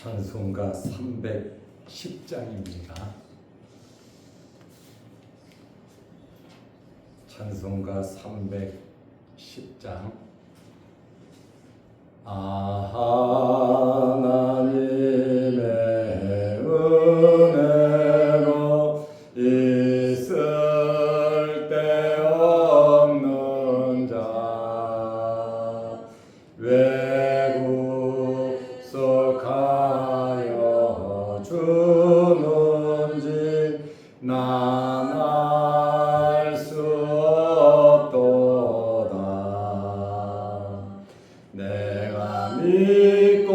찬송가 310장입니다. 찬송가 310장. 하나님의 은혜로 있을 데 없는 자 구속하여 주는지 난 알 수 없도다. 내가 믿고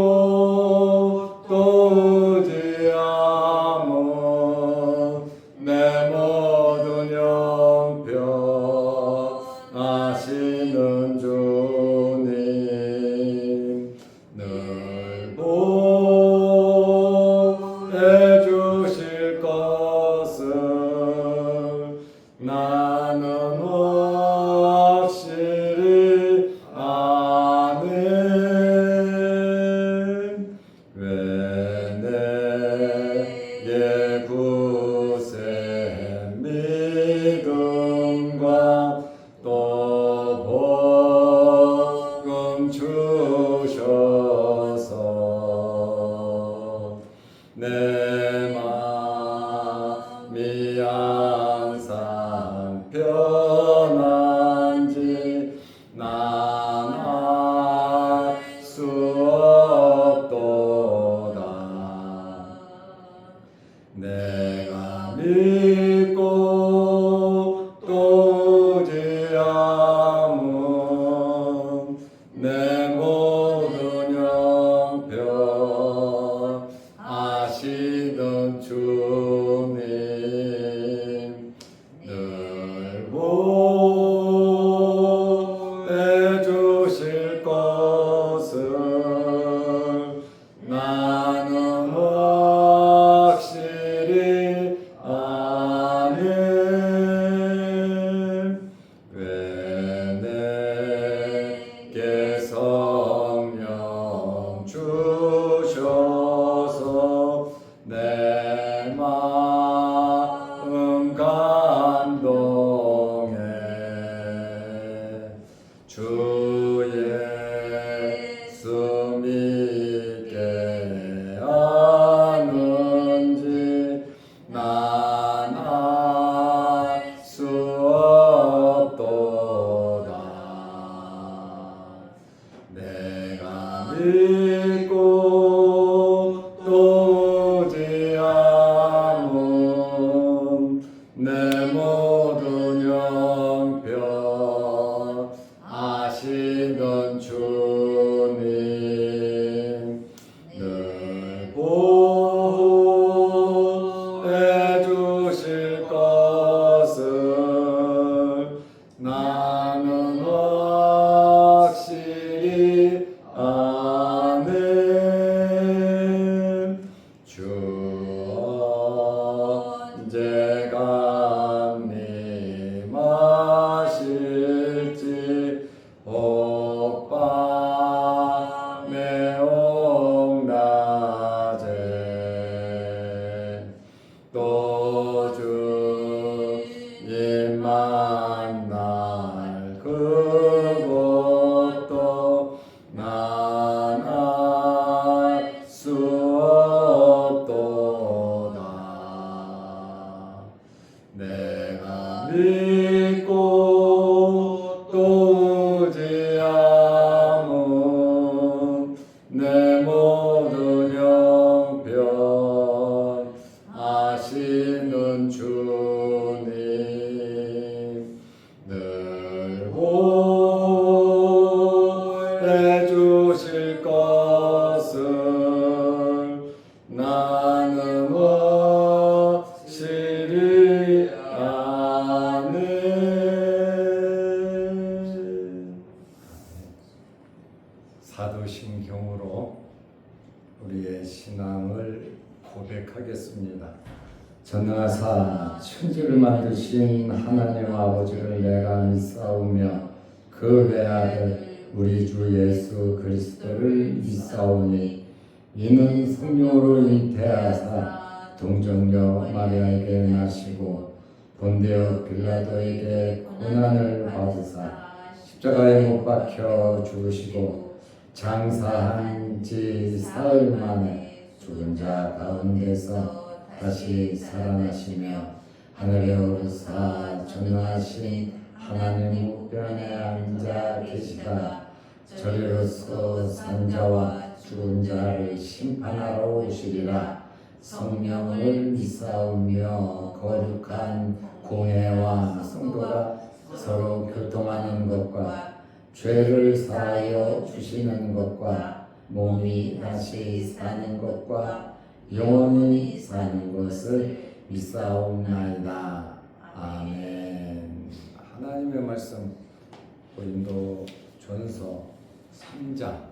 또 의지하면 내 모든 형편 아시는 주님 늘 보해 주실 것을 나는 확실히 아네. 왜 내게 굳센 믿음과 또 복음 주셔서 내 마음이 항상 편한지 난 알 수 없도다. 내가 믿고 또 의지하면 내 모든 형편 아시는 주님 늘 보해 주실 것을 나는 확실히 아네. 왜 내게 성령 주셔서 내 마음 감동해. 주 예수 믿게 아는지 난 알 수 없도다. 내가 믿고 또 의지하면 내 모든 형편 아시는 주님 늘 보해 주실 것을 나는 확실히 아네. 주 언제가 임하실지 옥밤에 옥낮에 또 주님 만날 그것도 난 알 수 없도다. 내가 믿고 또 의지하면 내 모든 형편 아시는 주님 늘 보해 주실 것을 나는 확실히 아네. 사도신경으로 우리의 신앙을 고백하겠습니다. 전능하사 천지를 만드신 하나님 아버지를 내가 믿사오며 그 외아들 우리 주 예수 그리스도를 믿사오니 이는 성령으로 잉태하사 동정녀 마리아에게 나시고 본디오 빌라도에게 고난을 받으사 십자가에 못 박혀 죽으시고 장사한 지 사흘 만에 죽은 자 가운데서 다시 살아나시며 하늘에 오르사 전능하신 하나님 우편에 앉아 계시다. 저리로서 산자와 죽은 자를 심판하러 오시리라. 성령을 믿사오며 거룩한 공회와 성도가 서로 교통하는 것과 죄를 사하여 주시는 것과 몸이 다시 사는 것과 영원히 사는 것을 믿사옵나이다. 아멘. 하나님의 말씀 고린도 전서 3장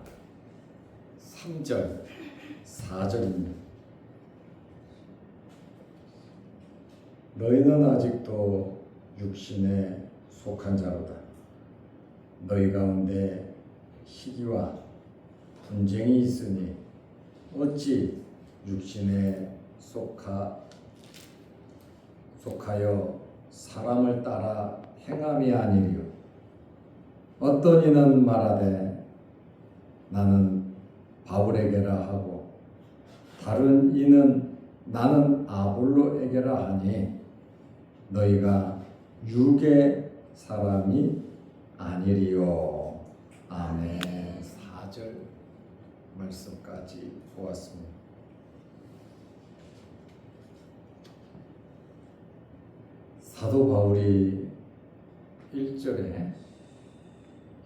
3절 4절입니다. 너희는 아직도 육신에 속한 자로다. 너희 가운데 시기와 분쟁이 있으니 어찌 육신에 속하여 사람을 따라 행함이 아니리요. 어떤 이는 말하되 나는 바울에게라 하고 다른 이는 나는 아볼로에게라 하니 너희가 육의 사람이 아니리요. 아멘. 4절 말씀까지 보았습니다. 사도 바울이 1절에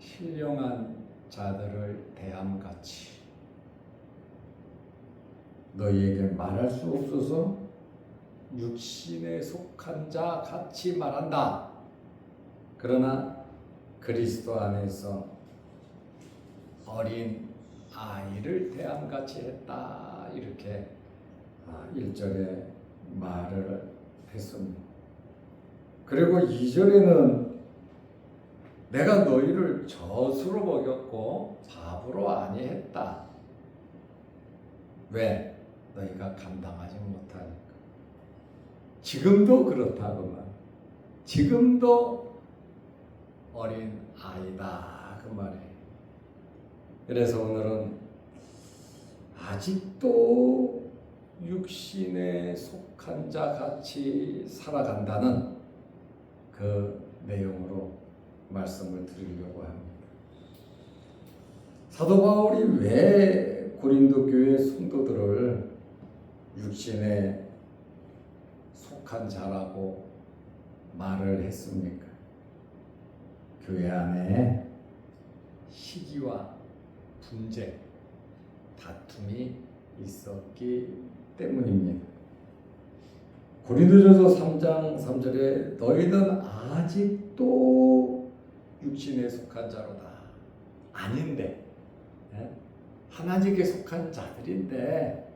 신령한 자들을 대함같이 너희에게 말할 수 없어서 육신에 속한 자 같이 말한다. 그러나 그리스도 안에서 어린 아이를 대함같이 했다. 이렇게 1절에 말을 했습니다. 그리고 2절에는 내가 너희를 젖으로 먹였고 밥으로 아니했다. 왜? 너희가 감당하지 못하니까. 지금도 그렇다고만. 지금도 어린 아이다. 그 말이에요. 그래서 오늘은 아직도 육신에 속한 자 같이 살아간다는 그 내용으로 말씀을 드리려고 합니다. 사도 바울이 왜 고린도 교회 성도들을 육신에 속한 자라고 말을 했습니까? 교회 안에 시기와 분쟁, 다툼이 있었기 때문입니다. 고린도전서 3장 3절에 너희는 아직도 육신에 속한 자로다. 아닌데 하나님께 속한 자들인데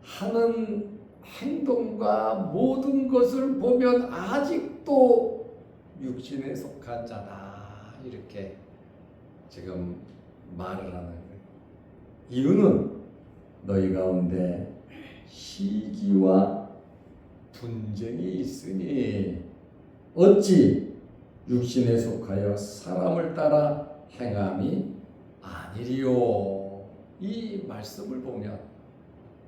하는 행동과 모든 것을 보면 아직도 육신에 속한 자다. 이렇게 지금 말을 하는 거예요. 이유는 너희 가운데 시기와 분쟁이 있으니 어찌 육신에 속하여 사람을 따라 행함이 아니리요. 이 말씀을 보면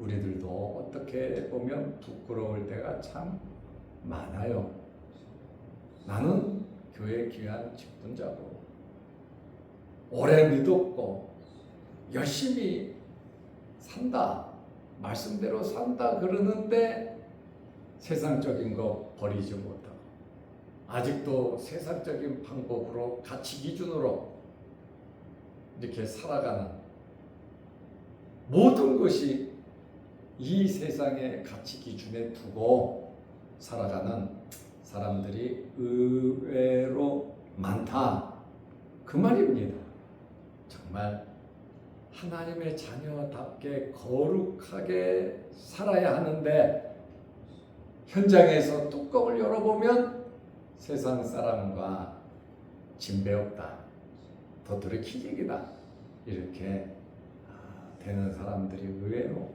우리들도 어떻게 보면 부끄러울 때가 참 많아요. 나는 교회 귀한 직분자고 오래 믿었고 열심히 산다. 말씀대로 산다 그러는데 세상적인 거 버리지 못하고 아직도 세상적인 방법으로 가치 기준으로 이렇게 살아가는 모든 것이 이 세상의 가치 기준에 두고 살아가는 사람들이 의외로 많다. 그 말입니다. 정말 하나님의 자녀답게 거룩하게 살아야 하는데 현장에서 뚜껑을 열어보면 세상 사람과 진배 없다. 더 들이키기다. 이렇게 되는 사람들이 의외로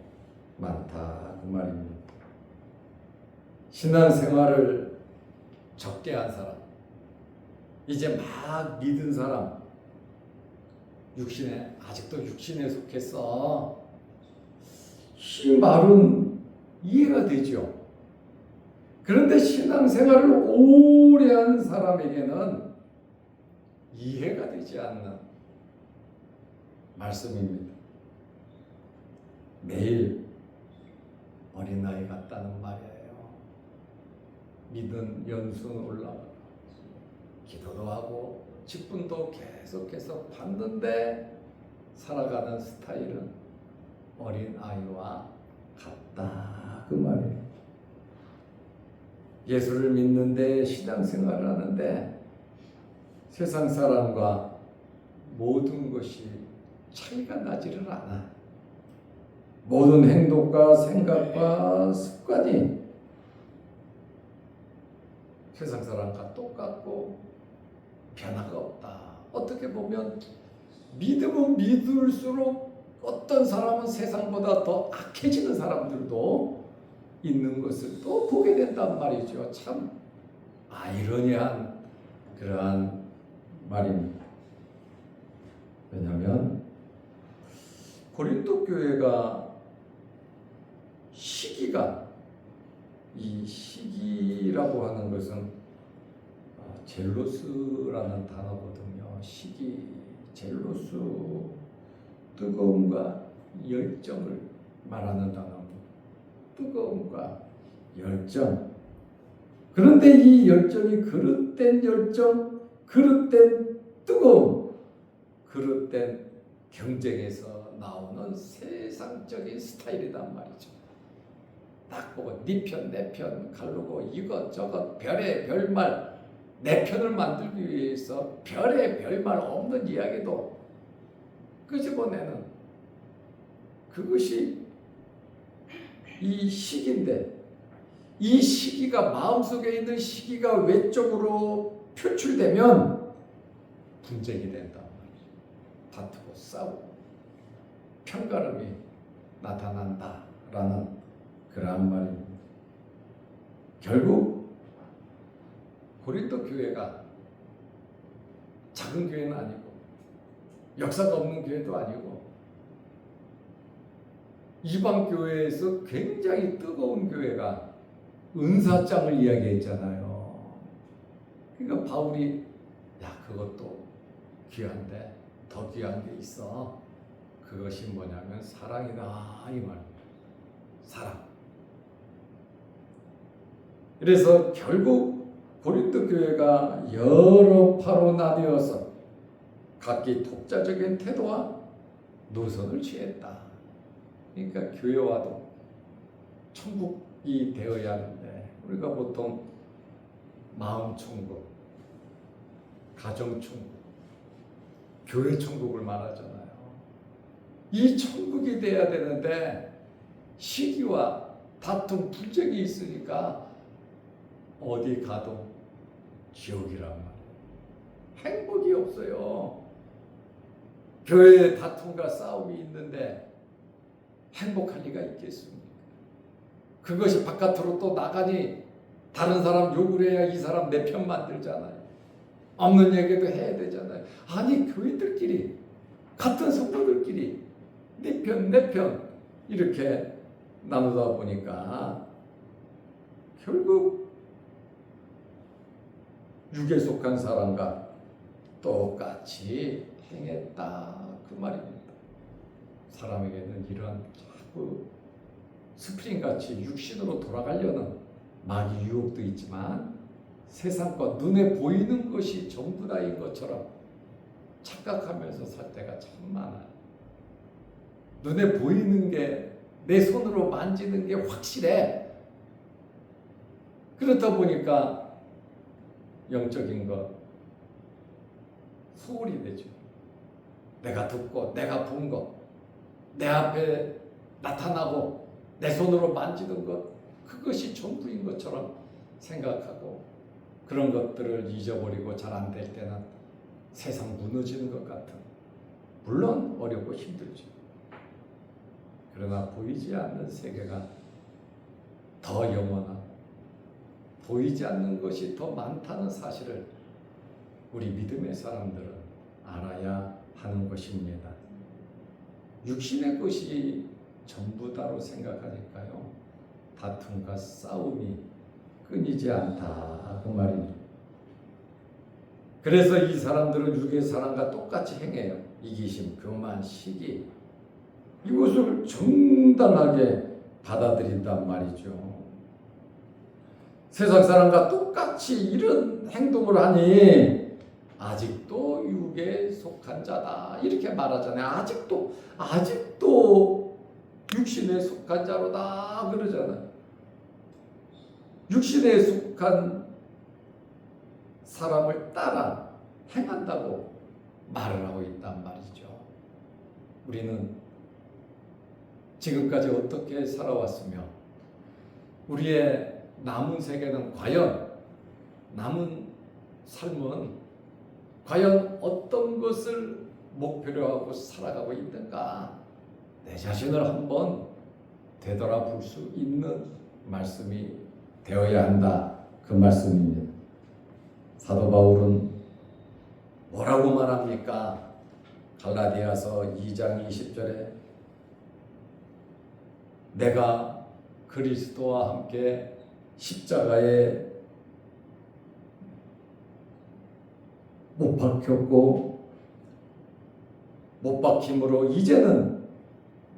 많다 그 말입니다. 신앙생활을 적게 한 사람, 이제 막 믿은 사람, 아직도 육신에 속했어. 이 말은 이해가 되죠. 그런데 신앙생활을 오래 한 사람에게는 이해가 되지 않는 말씀입니다. 매일 어린아이 같다는 말이에요. 믿음 연순 올라가고 기도도 하고 직분도 계속해서 받는데 살아가는 스타일은 어린아이와 같다 그 말이에요. 예수를 믿는데 신앙생활을 하는데 세상 사람과 모든 것이 차이가 나지를 않아. 모든 행동과 생각과 습관이 세상 사람과 똑같고 변화가 없다. 어떻게 보면 믿으면 믿을수록 어떤 사람은 세상보다 더 악해지는 사람들도 있는 것을 또 보게 된단 말이죠. 참 아이러니한 그러한 말입니다. 왜냐하면 고린도 교회가 이 시기라고 하는 것은 젤로스라는 단어거든요. 젤로스, 뜨거움과 열정을 말하는 단어입니다. 뜨거움과 열정. 그런데 이 열정이 그릇된 열정, 그릇된 뜨거움, 그릇된 경쟁에서 나오는 세상적인 스타일이란 말이죠. 딱 보고 네 편, 내 편 가르고 이것저것 별의 별말 내 편을 만들기 위해서 별의 별말 없는 이야기도 끄집어내는 그것이 이 시기인데, 이 시기가 마음속에 있는 시기가 외적으로 표출되면 분쟁이 된단 말이죠. 다투고 싸우고 편가름이 나타난다라는 그런 말입니다. 결국 고린도 교회가 작은 교회는 아니고 역사가 없는 교회도 아니고 이방 교회에서 굉장히 뜨거운 교회가 은사장을 이야기했잖아요. 그러니까 바울이 그것도 귀한데 더 귀한 게 있어. 그것이 뭐냐면 사랑이다 이 말입니다. 사랑. 그래서 결국 고린도 교회가 여러 파로 나뉘어서 각기 독자적인 태도와 노선을 취했다. 그러니까 교회와도 천국이 되어야 하는데 우리가 보통 마음 천국, 가정 천국, 교회 천국을 말하잖아요. 이 천국이 돼야 되는데 시기와 다툼, 분쟁이 있으니까 어디 가도 지옥이란 말이에요. 행복이 없어요. 교회에 다툼과 싸움이 있는데 행복할 리가 있겠습니까? 그것이 바깥으로 또 나가니 다른 사람 욕을 해야 이 사람 내 편 만들잖아요. 없는 얘기도 해야 되잖아요. 아니 교회들끼리 같은 성도들끼리 내 편 내 편 이렇게 나누다 보니까 결국 육에 속한 사람과 똑같이 행했다 그 말입니다. 사람에게는 이런 자꾸 스프링같이 육신으로 돌아가려는 마귀 유혹도 있지만 세상과 눈에 보이는 것이 전부 다인 것처럼 착각하면서 살 때가 참 많아요. 눈에 보이는 게 내 손으로 만지는 게 확실해. 그렇다 보니까 영적인 것 소홀히 되죠. 내가 듣고 내가 본 것, 내 앞에 나타나고 내 손으로 만지는 것, 그것이 전부인 것처럼 생각하고 그런 것들을 잊어버리고 잘 안 될 때는 세상 무너지는 것 같은, 물론 어렵고 힘들죠. 그러나 보이지 않는 세계가 더 영원하고 보이지 않는 것이 더 많다는 사실을 우리 믿음의 사람들은 알아야 하는 것입니다. 육신의 것이 전부다로 생각하니까요, 다툼과 싸움이 끊이지 않다 그 말입니다. 그래서 이 사람들은 육의 사람과 똑같이 행해요. 이기심, 교만, 시기, 이것을 정당하게 받아들인단 말이죠. 세상 사람과 똑같이 이런 행동을 하니 아직도 육에 속한 자다 이렇게 말하잖아요. 아직도 육신에 속한 자로다 그러잖아요. 육신에 속한 사람을 따라 행한다고 말을 하고 있단 말이죠. 우리는 지금까지 어떻게 살아왔으며 우리의 남은 세계는 과연, 남은 삶은 과연 어떤 것을 목표로 하고 살아가고 있는가, 내 자신을 한번 되돌아볼 수 있는 말씀이 되어야 한다 그 말씀입니다. 사도 바울은 뭐라고 말합니까? 갈라디아서 2장 20절에 내가 그리스도와 함께 십자가에 못 박혔고 못 박힘으로 이제는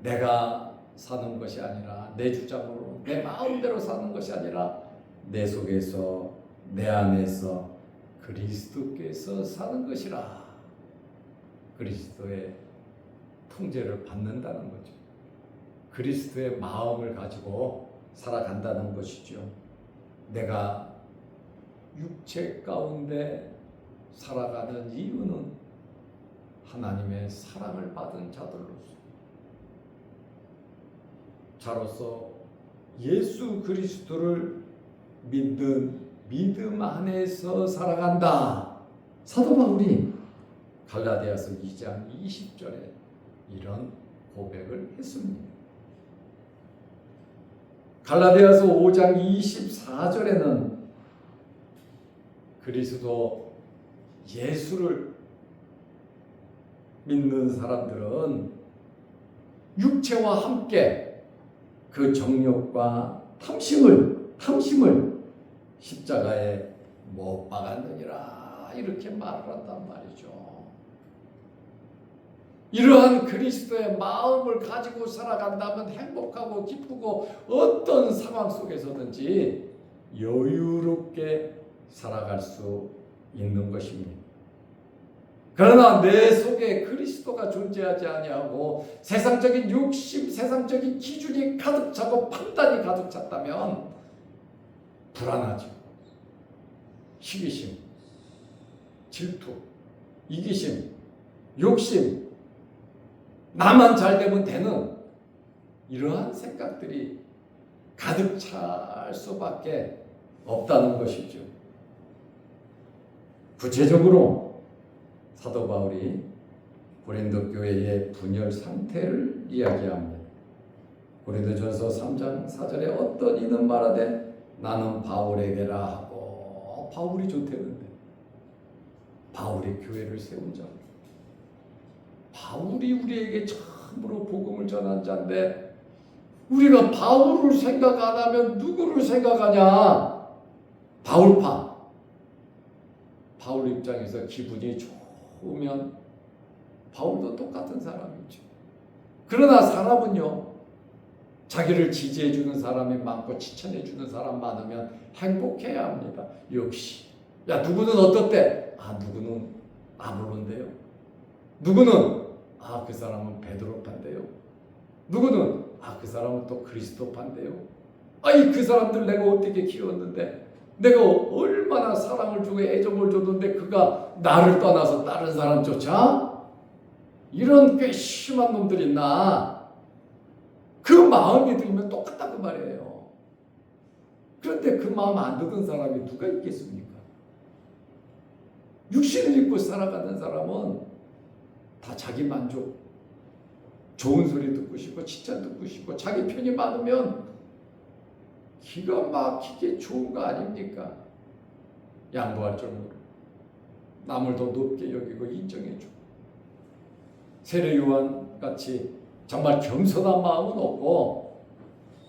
내가 사는 것이 아니라 내 주장으로 내 마음대로 사는 것이 아니라 내 속에서 내 안에서 그리스도께서 사는 것이라. 그리스도의 통제를 받는다는 거죠. 그리스도의 마음을 가지고 살아간다는 것이죠. 내가 육체 가운데 살아가는 이유는 하나님의 사랑을 받은 자로서 예수 그리스도를 믿는 믿음 안에서 살아간다. 사도 바울이 갈라디아서 2장 20절에 이런 고백을 했습니다. 갈라디아서 5장 24절에는 그리스도 예수를 믿는 사람들은 육체와 함께 그 정욕과 탐심을 십자가에 못 박았느니라 이렇게 말을 한단 말이죠. 이러한 그리스도의 마음을 가지고 살아간다면 행복하고 기쁘고 어떤 상황 속에서든지 여유롭게 살아갈 수 있는 것입니다. 그러나 내 속에 그리스도가 존재하지 아니하고 세상적인 욕심, 세상적인 기준이 가득 차고 판단이 가득 찼다면 불안하죠. 시기심, 질투, 이기심, 욕심, 나만 잘 되면 되는 이러한 생각들이 가득 찰 수밖에 없다는 것이죠. 구체적으로 사도 바울이 고린도 교회의 분열 상태를 이야기합니다. 고린도전서 3장 4절에 어떤 이는 말하되 나는 바울에게라 하고, 바울이 좋대는데 바울이 교회를 세운 자, 바울이 우리에게 참으로 복음을 전한 자인데 우리가 바울을 생각 안 하면 누구를 생각하냐? 바울파. 바울 입장에서 기분이 좋으면 바울도 똑같은 사람이죠. 그러나 사람은요, 자기를 지지해주는 사람이 많고 칭찬해주는 사람 많으면 행복해야 합니다. 역시 야 누구는 어떻대? 아 누구는 아볼론데요. 누구는 아 그 사람은 베드로파인데요. 누구는 아 그 사람은 또 그리스도파인데요. 아이 그 사람들 내가 어떻게 키웠는데, 내가 얼마나 사랑을 주고 애정을 줬는데 그가 나를 떠나서 다른 사람 쫓아? 이런 괘씸한 놈들이 있나? 그 마음이 들면 똑같다 그 말이에요. 그런데 그 마음 안 듣는 사람이 누가 있겠습니까? 육신을 입고 살아가는 사람은 다 자기 만족, 좋은 소리 듣고 싶고 칭찬 듣고 싶고 자기 편이 많으면 기가 막히게 좋은 거 아닙니까? 양보할 정도로 남을 더 높게 여기고 인정해주고 세례 요한 같이 정말 겸손한 마음은 없고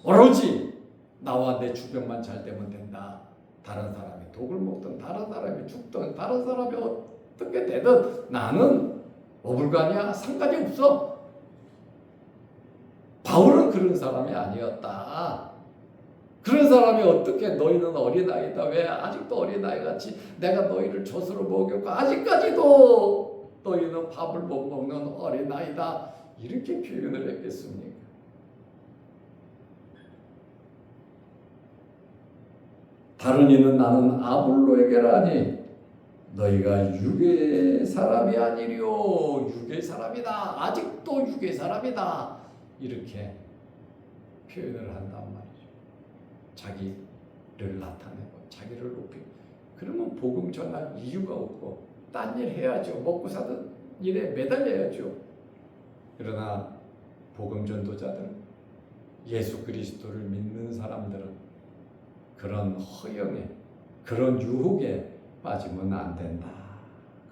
오로지 나와 내 주변만 잘 되면 된다. 다른 사람이 독을 먹든 다른 사람이 죽든 다른 사람이 어떻게 되든 나는 어불간이야 상관이 없어. 바울은 그런 사람이 아니었다. 그런 사람이 어떻게 너희는 어린아이다. 왜 아직도 어린아이같이 내가 너희를 젖으로 먹였고 아직까지도 너희는 밥을 못 먹는 어린아이다. 이렇게 표현을 했겠습니까? 다른 이는 나는 아볼로에게라니 너희가 육의 사람이 아니리요 육의 사람이다. 아직도 육의 사람이다. 이렇게 표현을 한단 말이죠. 자기를 나타내고 자기를 높이고 그러면 복음 전할 이유가 없고 딴 일 해야죠. 먹고 사는 일에 매달려야죠. 그러나 복음 전도자들은 예수 그리스도를 믿는 사람들은 그런 허영에 그런 유혹에 빠지면 안 된다.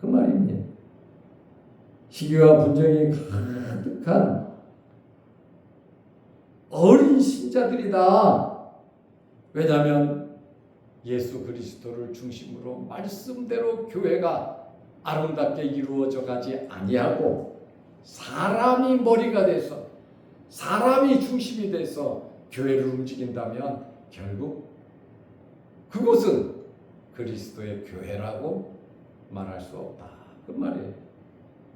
그 말입니다. 시기와 분쟁이 가득한 어린 신자들이다. 왜냐하면 예수 그리스도를 중심으로 말씀대로 교회가 아름답게 이루어져 가지 아니하고 사람이 머리가 돼서 사람이 중심이 돼서 교회를 움직인다면 결국 그곳은 그리스도의 교회라고 말할 수 없다. 그 말이에요.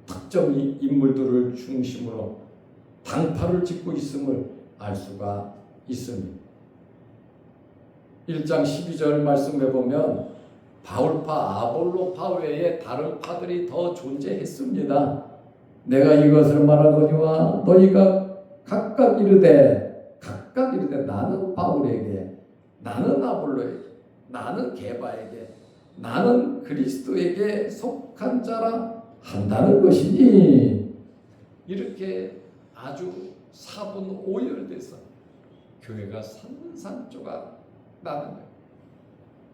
특정 인물들을 중심으로 당파를 짓고 있음을 알 수가 있습니다. 1장 12절 말씀해 보면 바울파, 아볼로파 외에 다른 파들이 더 존재했습니다. 내가 이것을 말하거니와 너희가 각각 이르되 나는 바울에게 나는 아볼로에게 나는 게바에게 나는 그리스도에게 속한 자라 한다는 것이니 이렇게 아주 사분오열돼서 교회가 산산조각 나는 거예요.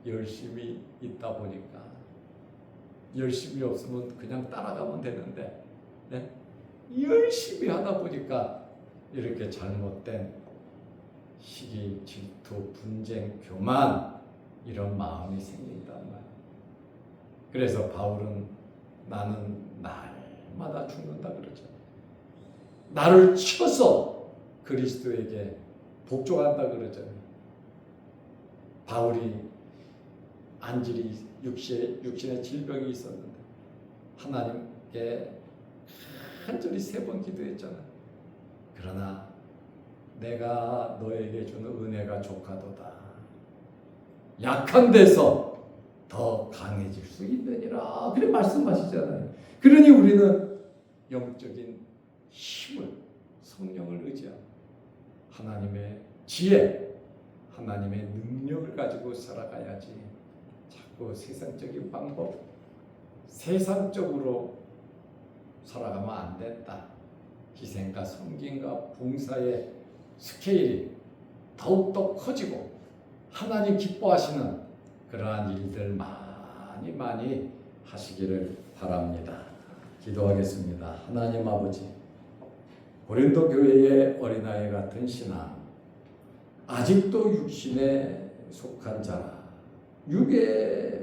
열심히 있다 보니까 열심히 없으면 그냥 따라가면 되는데 네? 열심히 하다 보니까 이렇게 잘못된 시기, 질투, 분쟁, 교만 이런 마음이 생긴단 말이에요. 그래서 바울은 나는 날마다 죽는다 그러죠. 나를 쳐서 그리스도에게 복종한다 그러잖아요. 바울이 안질이 육신의 질병이 있었는데 하나님께 간절히 3번 기도했잖아요. 그러나 내가 너에게 주는 은혜가 족하도다. 약한 데서 더 강해질 수 있느니라. 그렇게 말씀하시잖아요. 그러니 우리는 영적인 힘을 성령을 의지하고 하나님의 지혜, 하나님의 능력을 가지고 살아가야지. 자꾸 세상적인 방법, 세상적으로 살아가면 안 된다. 희생과 섬김과 봉사의 스케일이 더욱더 커지고 하나님 기뻐하시는 그러한 일들 많이 하시기를 바랍니다. 기도하겠습니다. 하나님 아버지, 고린도 교회의 어린아이 같은 신앙, 아직도 육신에 속한 자라,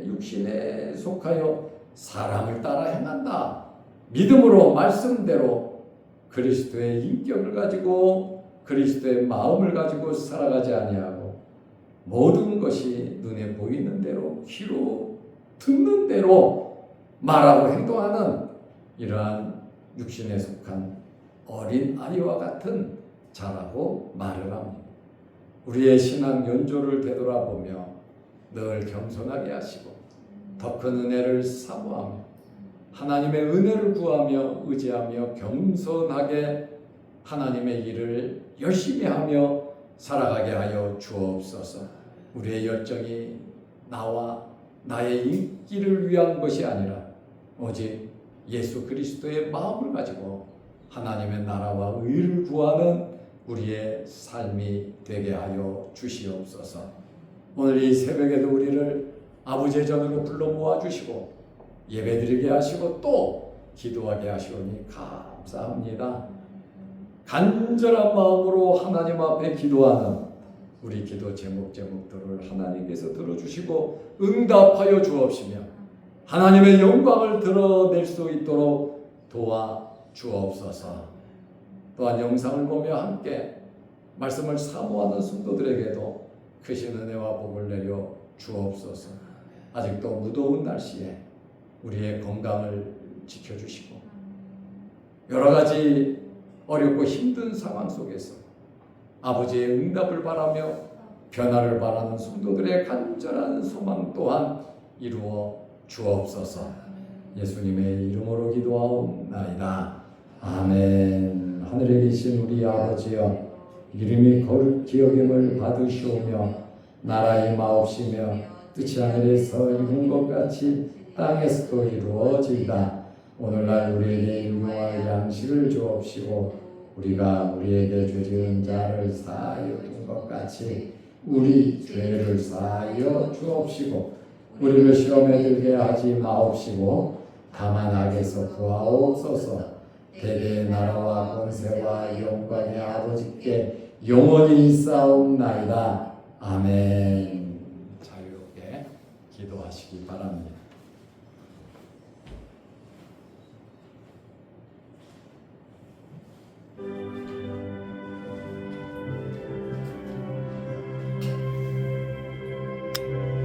육신에 속하여 사람을 따라 행한다. 믿음으로 말씀대로 그리스도의 인격을 가지고 그리스도의 마음을 가지고 살아가지 아니하고 모든 것이 눈에 보이는 대로 귀로 듣는 대로 말하고 행동하는 이러한 육신에 속한 어린 아이와 같은 자라고 말을 합니다. 우리의 신앙 연조를 되돌아보며 늘 겸손하게 하시고 더 큰 은혜를 사모하며 하나님의 은혜를 구하며 의지하며 겸손하게 하나님의 일을 열심히 하며 살아가게 하여 주옵소서. 우리의 열정이 나와 나의 인기를 위한 것이 아니라 오직 예수 그리스도의 마음을 가지고 하나님의 나라와 의를 구하는 우리의 삶이 되게 하여 주시옵소서. 오늘 이 새벽에도 우리를 아버지의 전으로 불러 모아주시고 예배드리게 하시고 또 기도하게 하시오니 감사합니다. 간절한 마음으로 하나님 앞에 기도하는 우리 기도 제목들을 하나님께서 들어주시고 응답하여 주옵시며 하나님의 영광을 드러낼 수 있도록 도와주옵소서. 또한 영상을 보며 함께 말씀을 사모하는 성도들에게도 크신 은혜와 복을 내려 주옵소서. 아직도 무더운 날씨에 우리의 건강을 지켜주시고 여러 가지 어렵고 힘든 상황 속에서 아버지의 응답을 바라며 변화를 바라는 성도들의 간절한 소망 또한 이루어 주옵소서. 예수님의 이름으로 기도하옵나이다. 아멘. 하늘에 계신 우리 아버지여, 이름이 거룩히 여김을 받으시오며 나라의 마옵시며 뜻이 하늘에서 이룬 것 같이 땅에서도 이루어지이다. 오늘날 우리에게 일용할 양식을 주옵시고 우리가 우리에게 죄 지은 자를 사하여 준 것 같이 우리 죄를 사하여 주옵시고 우리를 시험에 들게 하지 마옵시고 다만 악에서 구하옵소서. 대대의 나라와 권세와 영광의 아버지께 영원히 있사옵나이다. 아멘. 자유롭게 기도하시기 바랍니다.